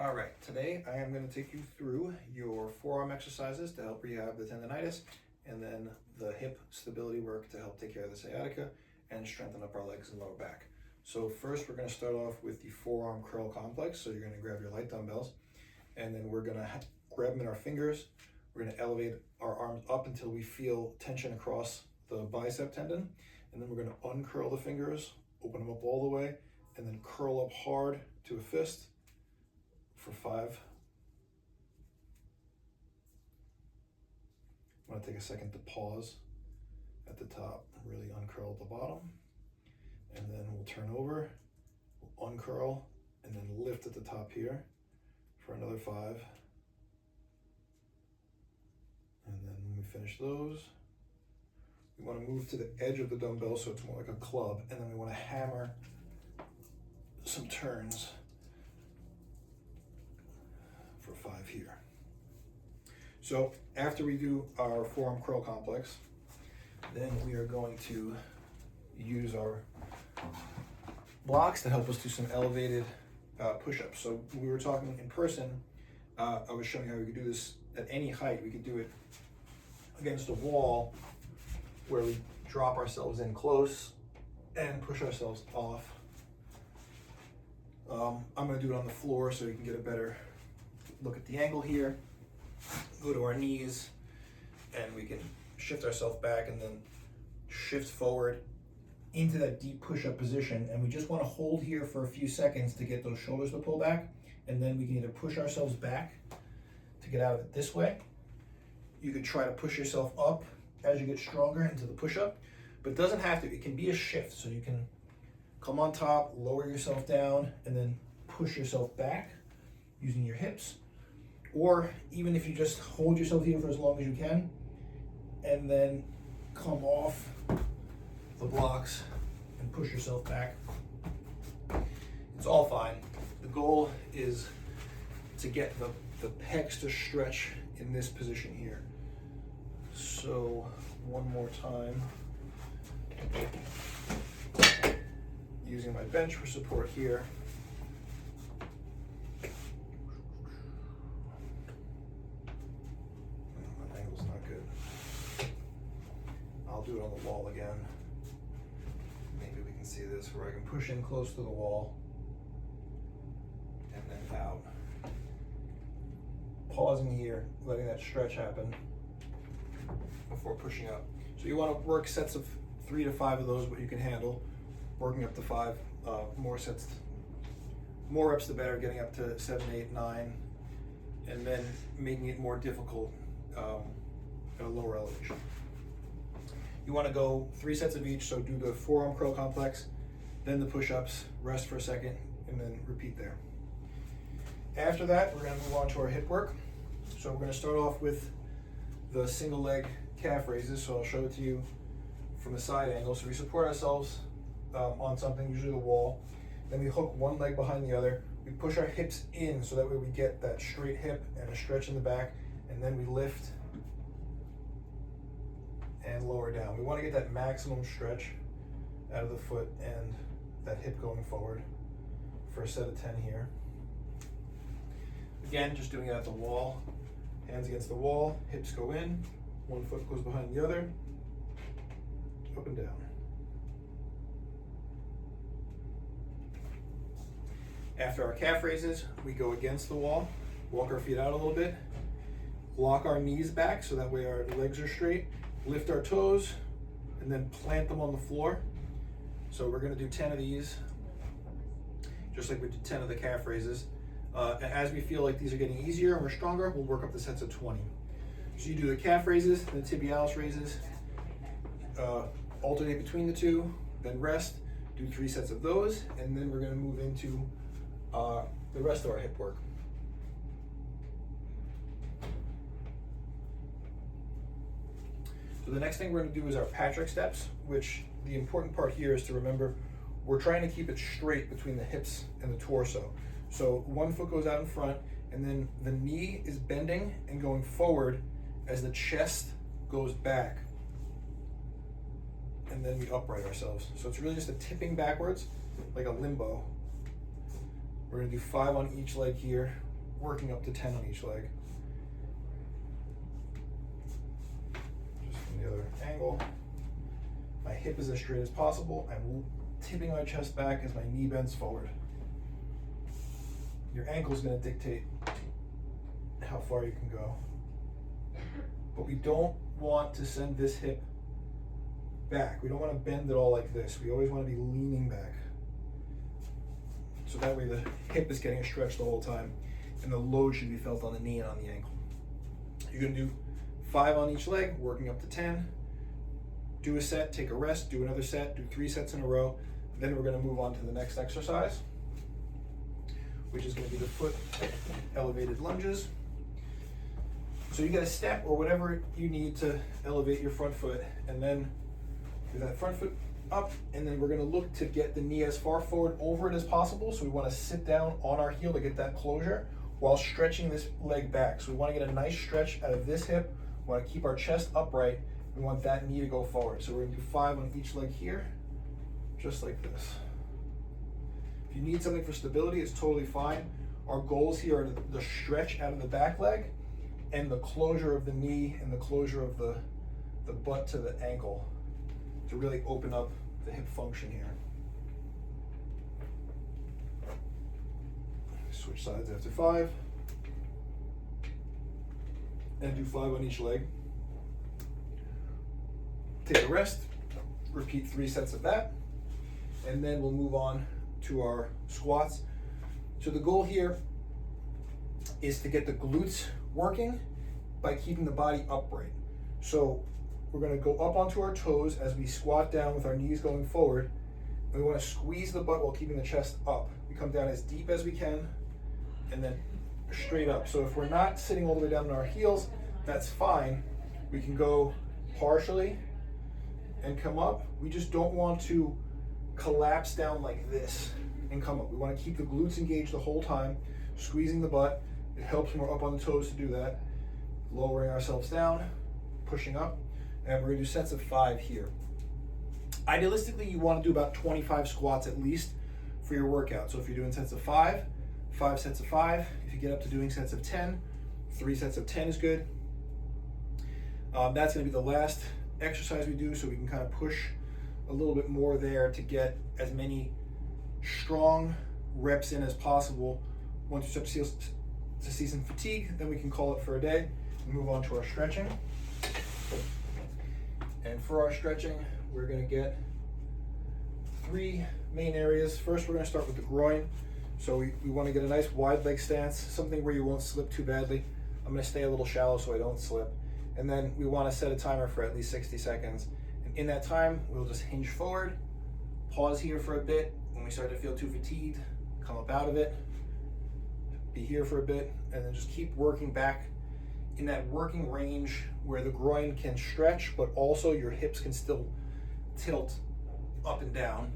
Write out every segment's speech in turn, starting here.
All right, today I am going to take you through your forearm exercises to help rehab the tendonitis, and then the hip stability work to help take care of the sciatica and strengthen up our legs and lower back. So first we're going to start off with the forearm curl complex. So you're going to grab your light dumbbells, and then we're going to grab them in our fingers. We're going to elevate our arms up until we feel tension across the bicep tendon, and then we're going to uncurl the fingers, open them up all the way, and then curl up hard to a fist for 5. I'm going to take a second to pause at the top, really uncurl at the bottom, and then we'll turn over, we'll uncurl, and then lift at the top here for another 5. And then when we finish those, we want to move to the edge of the dumbbell so it's more like a club, and then we want to hammer some turns for 5 here. So after we do our forearm curl complex, then we are going to use our blocks to help us do some elevated push-ups. So we were talking in person, I was showing how we could do this at any height. We could do it against a wall where we drop ourselves in close and push ourselves off. I'm going to do it on the floor so you can get a better look at the angle here. Go to our knees, and we can shift ourselves back and then shift forward into that deep push-up position. And we just want to hold here for a few seconds to get those shoulders to pull back, and then we can either push ourselves back to get out of it this way. You could try to push yourself up as you get stronger into the push-up, but it doesn't have to. It can be a shift, so you can come on top, lower yourself down, and then push yourself back using your hips. Or even if you just hold yourself here for as long as you can, and then come off the blocks and push yourself back. It's all fine. The goal is to get the pecs to stretch in this position here. So one more time. Using my bench for support here. My angle's not good. I'll do it on the wall again. Maybe we can see this where I can push in close to the wall and then out. Pausing here, letting that stretch happen before pushing up. So you want to work sets of 3 to 5 of those, what you can handle. Working up to 5, more sets, more reps the better, getting up to 7, 8, 9, and then making it more difficult at a lower elevation. You want to go 3 sets of each, so do the forearm curl complex, then the push-ups, rest for a second, and then repeat there. After that, we're going to move on to our hip work. So we're going to start off with the single leg calf raises, so I'll show it to you from the side angle. So we support ourselves on something, usually the wall. Then we hook one leg behind the other. We push our hips in so that way we get that straight hip and a stretch in the back, and then we lift and lower down. We want to get that maximum stretch out of the foot and that hip going forward for a set of 10 here. Again, just doing it at the wall. Hands against the wall, hips go in, one foot goes behind the other, up and down. After our calf raises, we go against the wall, walk our feet out a little bit, lock our knees back so that way our legs are straight, lift our toes, and then plant them on the floor. So we're going to do 10 of these, just like we did 10 of the calf raises. And as we feel like these are getting easier and we're stronger, we'll work up the sets of 20. So you do the calf raises, the tibialis raises, alternate between the two, then rest, do 3 sets of those, and then we're going to move into the rest of our hip work. So the next thing we're going to do is our Patrick steps, which the important part here is to remember we're trying to keep it straight between the hips and the torso. So one foot goes out in front, and then the knee is bending and going forward as the chest goes back. And then we upright ourselves. So it's really just a tipping backwards, like a limbo. We're gonna do 5 on each leg here, working up to 10 on each leg. Just from the other angle. My hip is as straight as possible. I'm tipping my chest back as my knee bends forward. Your ankle is going to dictate how far you can go. But we don't want to send this hip back. We don't want to bend it all like this. We always want to be leaning back. So that way the hip is getting stretched the whole time, and the load should be felt on the knee and on the ankle. You're going to do 5 on each leg, working up to 10. Do a set, take a rest, do another set, do 3 sets in a row. Then we're going to move on to the next exercise, which is going to be the foot elevated lunges. So you get a step or whatever you need to elevate your front foot, and then do that front foot up, and then we're going to look to get the knee as far forward over it as possible. So we want to sit down on our heel to get that closure while stretching this leg back. So we want to get a nice stretch out of this hip. We want to keep our chest upright. We want that knee to go forward. So we're going to do 5 on each leg here, just like this. If you need something for stability, it's totally fine. Our goals here are the stretch out of the back leg and the closure of the knee and the closure of the butt to the ankle to really open up the hip function here. Switch sides after 5. And do 5 on each leg. Take a rest, repeat 3 sets of that, and then we'll move on to our squats. So the goal here is to get the glutes working by keeping the body upright. So we're going to go up onto our toes as we squat down with our knees going forward. And we want to squeeze the butt while keeping the chest up. We come down as deep as we can and then straight up. So if we're not sitting all the way down on our heels, that's fine. We can go partially and come up. We just don't want to collapse down like this and come up. We want to keep the glutes engaged the whole time, squeezing the butt. It helps when we're up on the toes to do that. Lowering ourselves down, pushing up, and we're going to do sets of 5 here. Idealistically, you want to do about 25 squats at least for your workout. So if you're doing sets of 5, 5 sets of 5. If you get up to doing sets of 10, 3 sets of 10 is good. That's going to be the last exercise we do, so we can kind of push a little bit more there to get as many strong reps in as possible. Once you start to see some fatigue, then we can call it for a day and move on to our stretching. And for our stretching, we're going to get 3 main areas. First, we're going to start with the groin. So we want to get a nice wide leg stance, something where you won't slip too badly. I'm going to stay a little shallow so I don't slip. And then we want to set a timer for at least 60 seconds. And in that time, we'll just hinge forward, pause here for a bit. When we start to feel too fatigued, come up out of it, be here for a bit, and then just keep working back in that working range where the groin can stretch, but also your hips can still tilt up and down.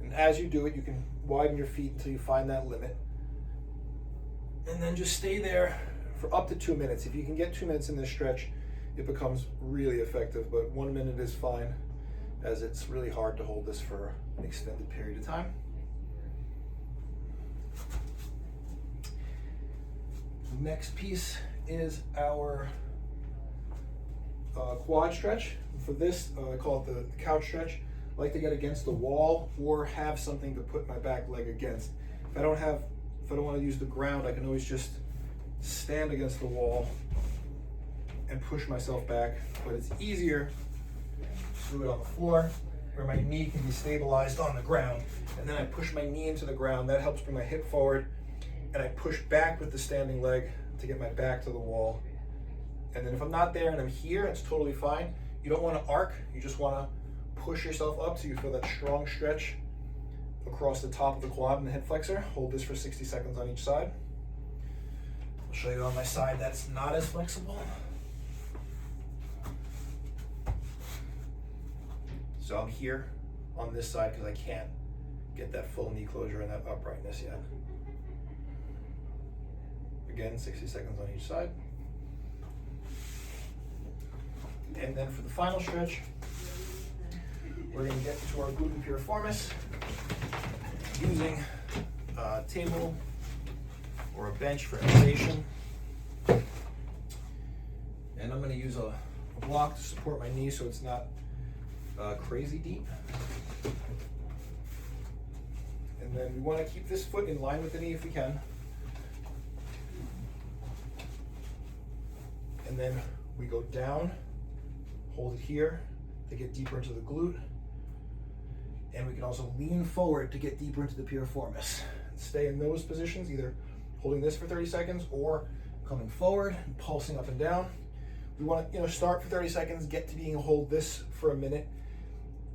And as you do it, you can widen your feet until you find that limit. And then just stay there for up to 2 minutes. If you can get 2 minutes in this stretch, it becomes really effective, but 1 minute is fine, as it's really hard to hold this for an extended period of time. The next piece is our quad stretch. For this, I call it the couch stretch. I like to get against the wall or have something to put my back leg against. If I don't want to use the ground, I can always just stand against the wall and push myself back, but it's easier to do it on the floor where my knee can be stabilized on the ground, and then I push my knee into the ground. That helps bring my hip forward, and I push back with the standing leg to get my back to the wall. And then if I'm not there and I'm here, it's totally fine. You don't want to arc, you just want to push yourself up so you feel that strong stretch across the top of the quad and the hip flexor. Hold this for 60 seconds on each side. I'll show you on my side that's not as flexible. So I'm here on this side because I can't get that full knee closure and that uprightness yet. Again, 60 seconds on each side. And then for the final stretch, we're going to get to our glute piriformis using a table or a bench for elevation. And I'm going to use a block to support my knee so it's not crazy deep. And then we want to keep this foot in line with the knee if we can. And then we go down, hold it here to get deeper into the glute. And we can also lean forward to get deeper into the piriformis. Stay in those positions, either holding this for 30 seconds or coming forward and pulsing up and down. We want to start for 30 seconds, get to being a hold this for a minute.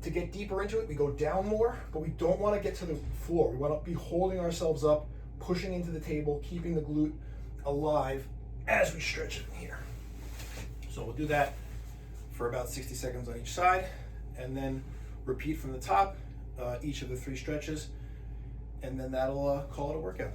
To get deeper into it, we go down more, but we don't want to get to the floor. We want to be holding ourselves up, pushing into the table, keeping the glute alive as we stretch it in here. So we'll do that for about 60 seconds on each side, and then repeat from the top, each of the 3 stretches, and then that'll call it a workout.